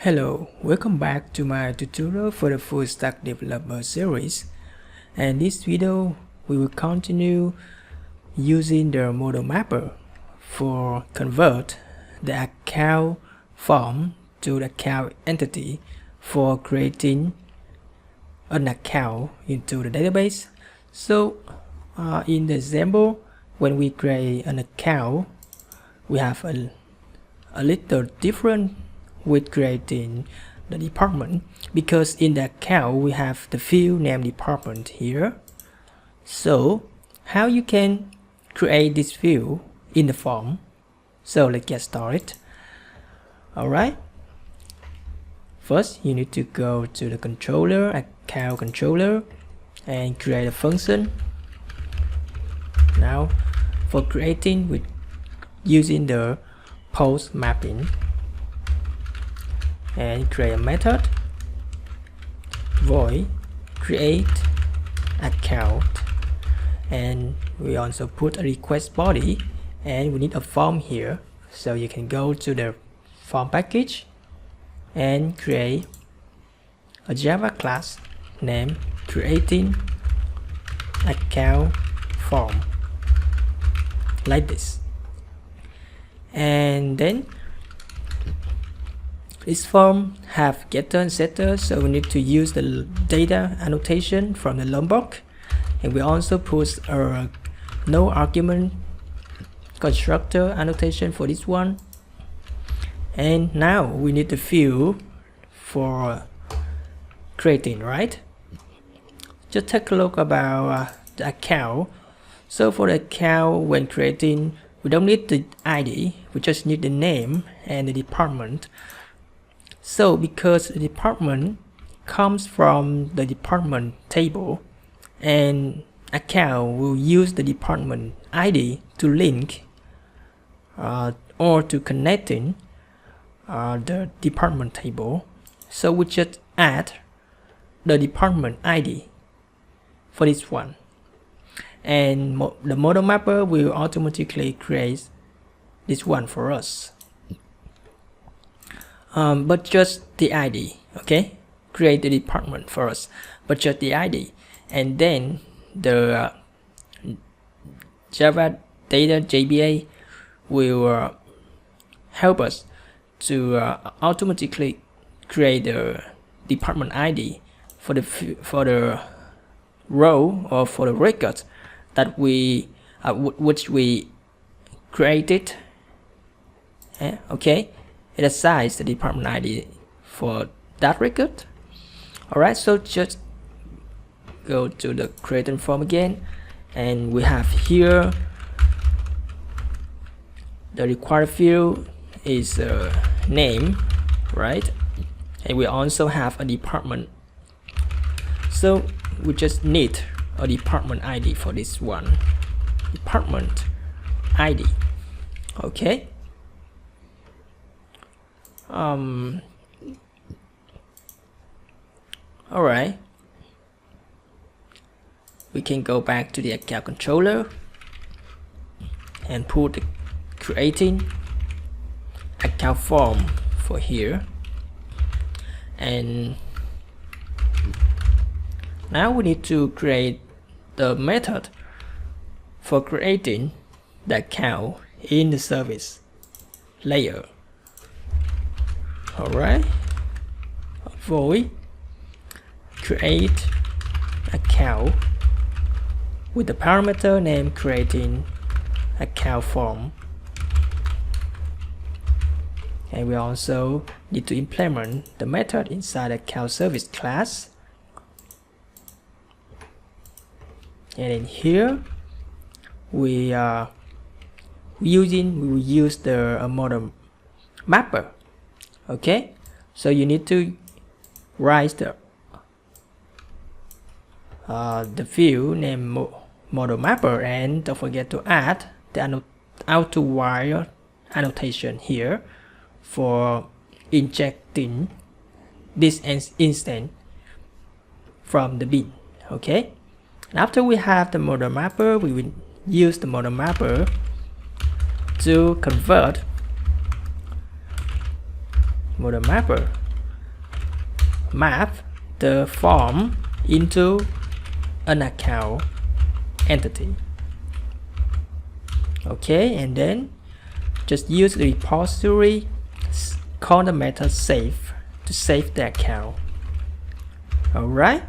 Hello, welcome back to my tutorial for the full stack developer series. And this video we will continue using the ModelMapper for convert the account form to the account entity for creating an account into the database. So in the example, when we create an account, we have a little different with creating the department, because in the account we have the field name department here. So how you can create this field in the form? So let's get started. Alright, first you need to go to the controller, account controller, and create a function. Now for creating with using the post mapping, and create a method void create account, and we also put a request body, and we need a form here. So you can go to the form package and create a Java class named creating account form like this. And then this form have getter and setter, so we need to use the data annotation from the Lombok, and we also put a no argument constructor annotation for this one. And now we need the field for creating, right? Just take a look about the account. So for the account, when creating, we don't need the ID, we just need the name and the department. So because the department comes from the department table, and account will use the department ID to link or to connecting the department table. So we just add the department ID for this one, and the ModelMapper will automatically create this one for us. But just the ID, okay? Create the department for us, but just the ID. And then the Java data JBA will help us to automatically create the department ID for the row or for the record that we which we created. Okay. It assigns the department ID for that record. Alright, so just go to the creating form again, and we have here the required field is name, right? And we also have a department, so we just need a department ID for this one. Department ID. Okay. Alright, we can go back to the account controller and put the creating account form for here. And now we need to create the method for creating the account in the service layer. Alright, void create account with the parameter name creating account form, and we also need to implement the method inside account service class. And in here we will use the ModelMapper. Okay, so you need to write the field name ModelMapper, and don't forget to add the auto wire annotation here for injecting this instance from the bin. Okay, and after we have the ModelMapper, we will use the ModelMapper to convert ModelMapper map the form into an account entity. Okay, and then just use the repository, call the method save to save the account. Alright,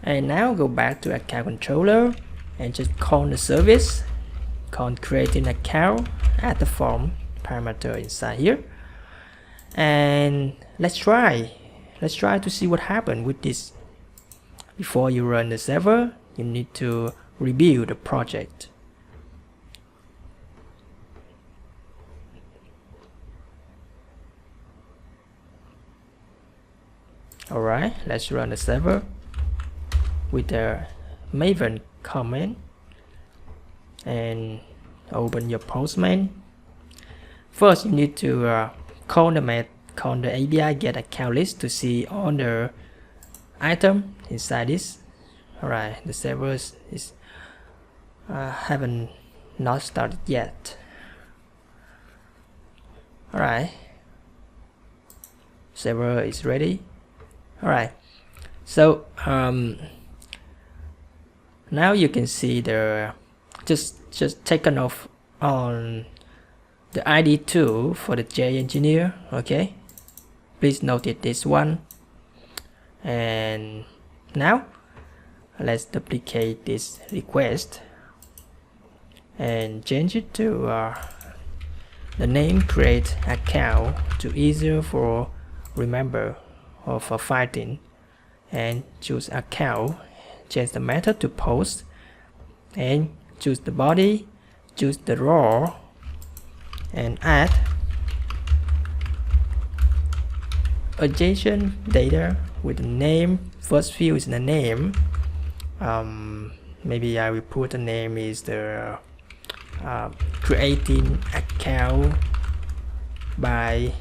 and now go back to account controller and just call the service, call create an account, add the form parameter inside here, and let's try to see what happened with this. Before you run the server, you need to review the project. Alright, let's run the server with the Maven command and open your Postman. First, you need to call the API get account list to see all the item inside this. Alright, the server is haven't not started yet. Alright, server is ready. Alright, so now you can see the just taken off on the ID 2 for the J engineer. Okay, please notice this one. And now let's duplicate this request and change it to the name create account to easier for remember or for fighting, and choose account, change the method to post, and choose the body, choose the raw, and add adjacent data with the name. First field is the name. Maybe I will put the name is the creating account by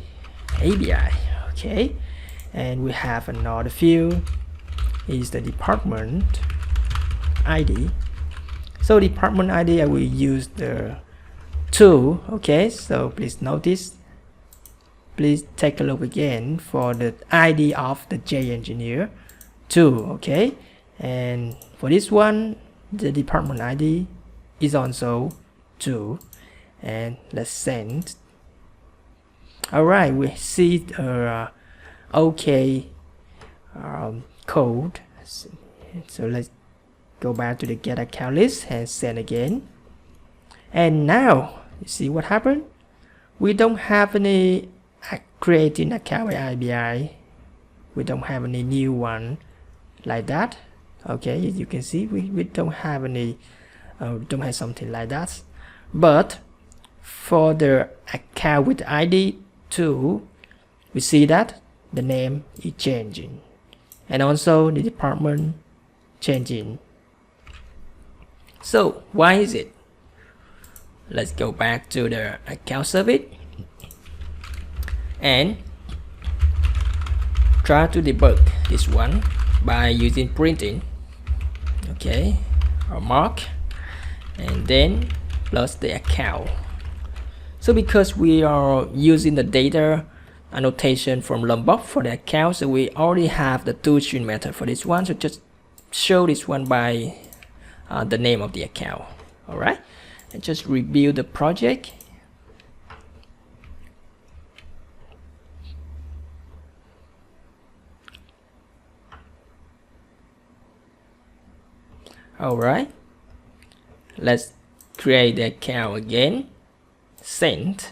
API. Okay, and we have another field is the department ID. So department ID I will use the 2. Okay, so please notice, please take a look again for the ID of the J engineer 2. Okay, and for this one the department ID is also 2, and let's send. Alright, we see the OK code. So let's go back to the get account list and send again. And now you see what happened. We don't have any creating account by API. We don't have any new one like that. Okay, you can see we don't have any don't have something like that. But for the account with ID 2, we see that the name is changing and also the department changing. So why is it? Let's go back to the account service and try to debug this one by using printing. Okay, or mark and then plus the account. So because we are using the data annotation from Lombok for the account, so we already have the toString method for this one, so just show this one by the name of the account. Alright, and just review the project. Alright, let's create the account again, send.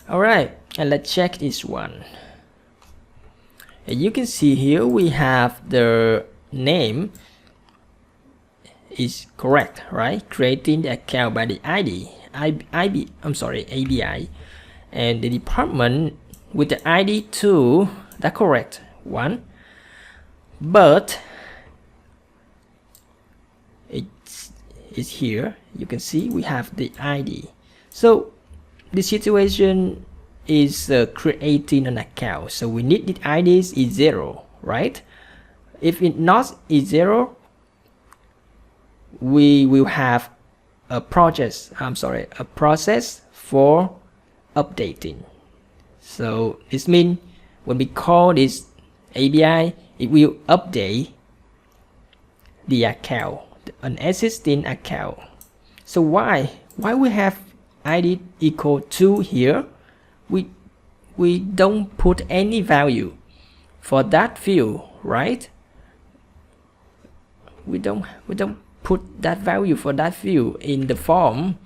Alright, and let's check this one. And you can see here we have the name is correct, right? Creating the account by the API, and the department with the ID 2, that's correct, 1. But it's here, you can see we have the ID. So the situation is creating an account, so we need the IDs is 0, right? If it not is 0, we will have a process for updating. So this means when we call this API, it will update the account, an existing account. So why we have ID equal to here? We don't put any value for that field, right? We don't put that value for that field in the form.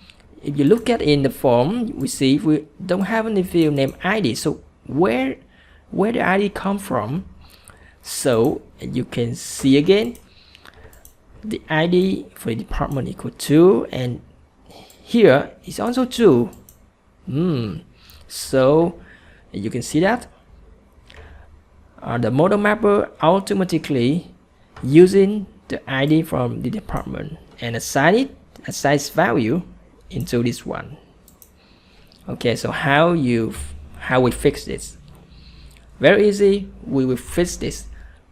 If you look at in the form, we see we don't have any field named ID. So where the ID come from? So you can see again, the ID for the department equal to, and here is also 2. So you can see that the ModelMapper automatically using the ID from the department and assigns value into this one. Okay, so how we fix this? Very easy. We will fix this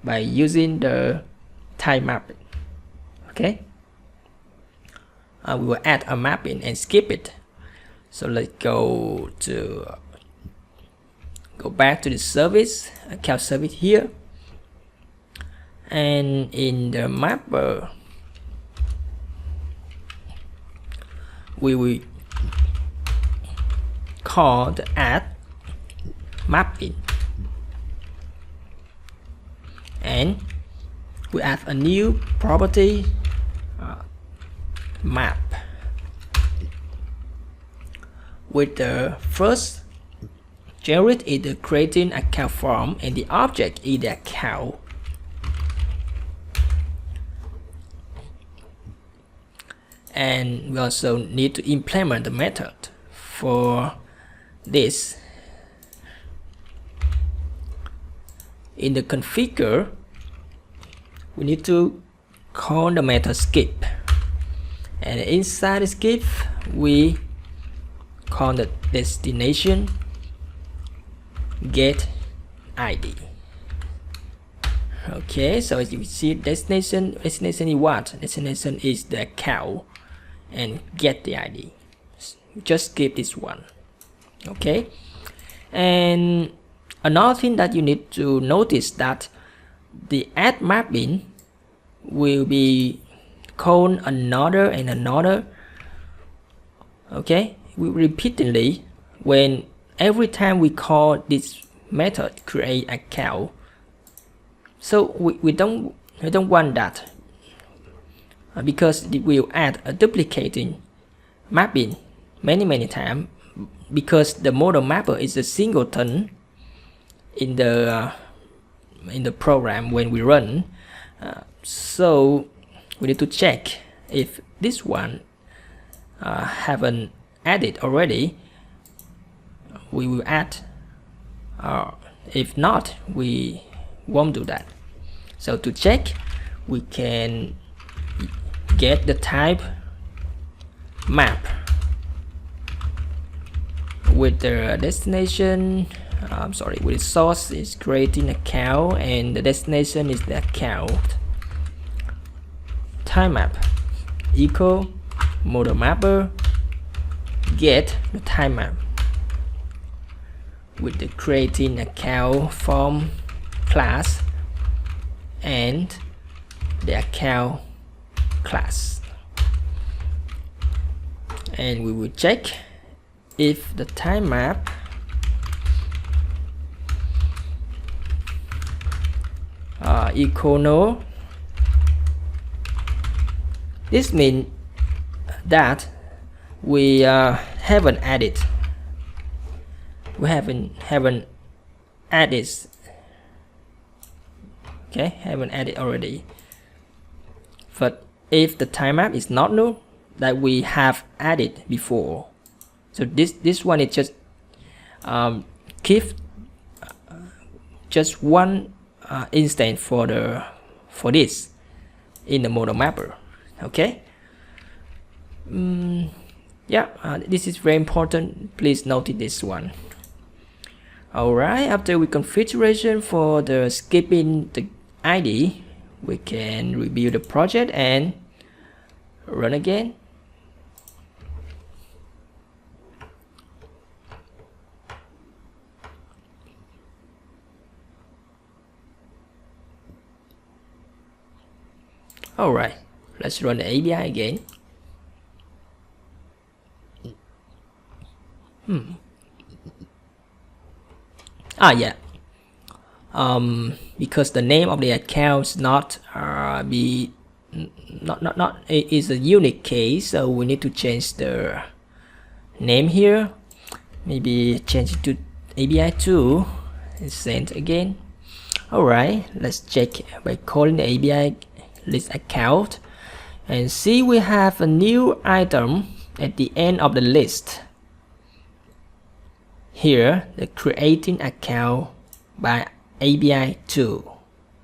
by using the type mapping. Okay, we will add a mapping and skip it. So let's go back to the service, account service here, and in the mapper we will call the add mapping, and we add a new property map with the first generate is the creating account form and the object is the account. And we also need to implement the method for this. In the configure, we need to call the method skip, and inside the skip we call the destination get ID. Okay, so as you see, destination is what? Destination is the account, and get the ID. Just skip this one. Okay, and another thing that you need to notice that the add mapping will be called another and another. Okay, we repeatedly when every time we call this method create account. So we don't want that because it will add a duplicating mapping many times, because the ModelMapper is a singleton in the program when we run. So we need to check if this one haven't added already. We will add, if not, we won't do that. So to check, we can get the type map with the destination. With the source is creating account and the destination is the account. Type map equal ModelMapper get the type map with the creating account form class and the account class, and we will check if the type map equal no. This means that we haven't added. We haven't added. Okay, haven't added already. But if the type map is not null, that we have added before. So this one is just keep just one instance for this in the ModelMapper. Okay. This is very important. Please note this one. Alright, after we configuration for the skipping the ID, we can review the project and run again. Alright, let's run the API again. Yeah. Because the name of the account is not is a unique case, so we need to change the name here. Maybe change it to API2 and send again. Alright, let's check by calling the API list account and see we have a new item at the end of the list. Here, the creating account by API2.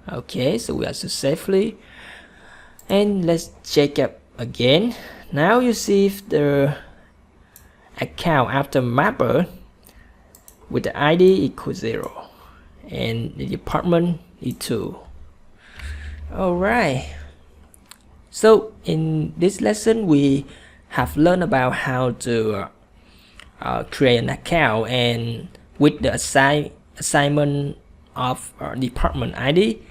Okay, so we are successfully. And let's check up again. Now you see if the account after mapper with the ID equals 0 and the department is 2. Alright, so in this lesson we have learned about how to create an account and with the assignment of department ID,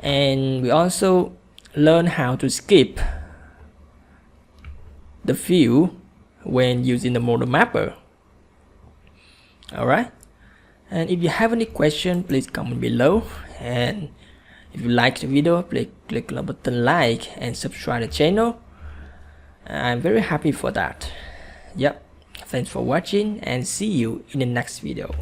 and we also learn how to skip the field when using the ModelMapper. Alright, and if you have any question, please comment below, and if you like the video, please click the button like and subscribe the channel. I'm very happy for that. Yep, thanks for watching and see you in the next video.